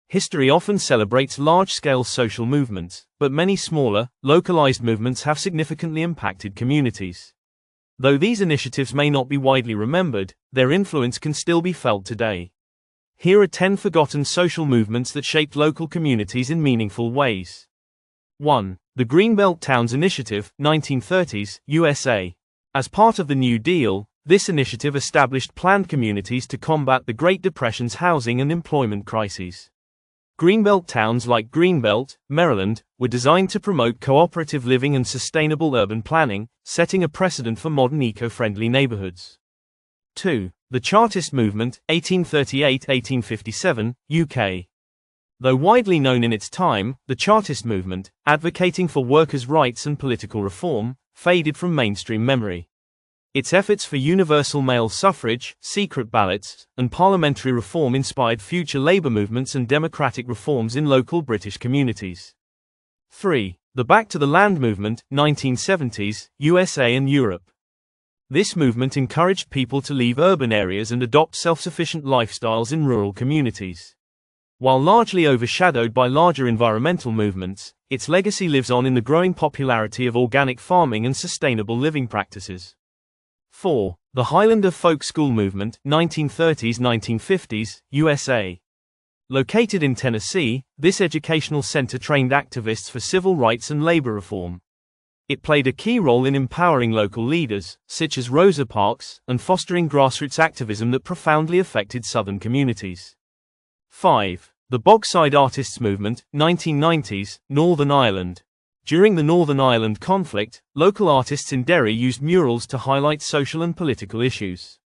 History often celebrates large-scale social movements, but many smaller, localized movements have significantly impacted communities. Though these initiatives may not be widely remembered, their influence can still be felt today. Here are 10 forgotten social movements that shaped local communities in meaningful ways. 1. The Greenbelt Towns Initiative, 1930s, USA. As part of the New Deal, this initiative established planned communities to combat the Great Depression's housing and employment crises. Greenbelt towns like Greenbelt, Maryland, were designed to promote cooperative living and sustainable urban planning, setting a precedent for modern eco-friendly neighborhoods. 2. The Chartist Movement, 1838-1857, UK. Though widely known in its time, the Chartist movement, advocating for workers' rights and political reform, faded from mainstream memory. Its efforts for universal male suffrage, secret ballots, and parliamentary reform inspired future labor movements and democratic reforms in local British communities. 3. The Back to the Land Movement, 1970s, USA and Europe. This movement encouraged people to leave urban areas and adopt self-sufficient lifestyles in rural communities. While largely overshadowed by larger environmental movements, its legacy lives on in the growing popularity of organic farming and sustainable living practices. 4. The Highlander Folk School Movement, 1930s-1950s, USA. Located in Tennessee, this educational center trained activists for civil rights and labor reform. It played a key role in empowering local leaders, such as Rosa Parks, and fostering grassroots activism that profoundly affected Southern communities. 5. The Bogside Artists Movement, 1990s, Northern Ireland. During the Northern Ireland conflict, local artists in Derry used murals to highlight social and political issues.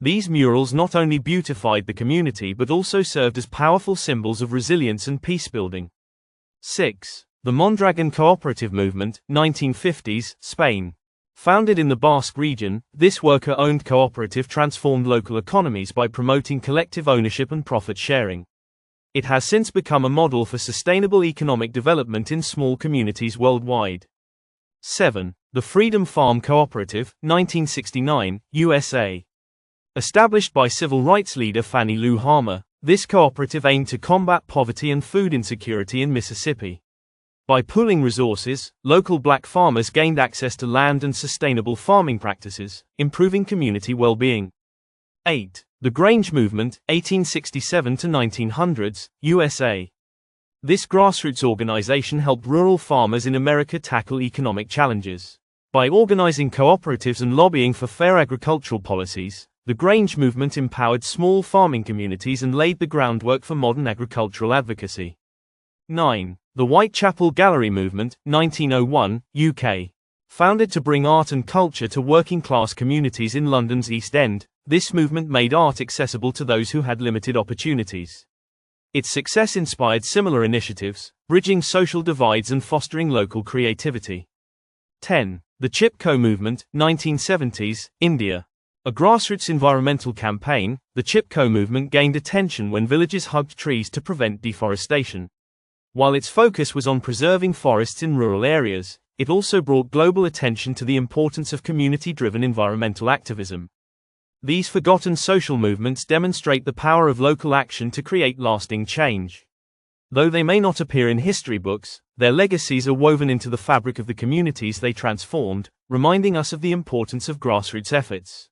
These murals not only beautified the community but also served as powerful symbols of resilience and peacebuilding. 6. The Mondragon Cooperative Movement, 1950s, Spain. Founded in the Basque region, this worker-owned cooperative transformed local economies by promoting collective ownership and profit sharing. It has since become a model for sustainable economic development in small communities worldwide. 7. The Freedom Farm Cooperative, 1969, USA. Established by civil rights leader Fannie Lou Hamer, this cooperative aimed to combat poverty and food insecurity in Mississippi. By pooling resources, local black farmers gained access to land and sustainable farming practices, improving community well-being. 8. The Grange Movement, 1867 to 1900s, USA. This grassroots organization helped rural farmers in America tackle economic challenges. By organizing cooperatives and lobbying for fair agricultural policies, the Grange Movement empowered small farming communities and laid the groundwork for modern agricultural advocacy. 9. The Whitechapel Gallery Movement, 1901, UK. Founded to bring art and culture to working-class communities in London's East End, this movement made art accessible to those who had limited opportunities. Its success inspired similar initiatives, bridging social divides and fostering local creativity. 10. The Chipko Movement, 1970s, India. A grassroots environmental campaign, the Chipko movement gained attention when villages hugged trees to prevent deforestation. While its focus was on preserving forests in rural areas, it also brought global attention to the importance of community-driven environmental activism. These forgotten social movements demonstrate the power of local action to create lasting change. Though they may not appear in history books, their legacies are woven into the fabric of the communities they transformed, reminding us of the importance of grassroots efforts.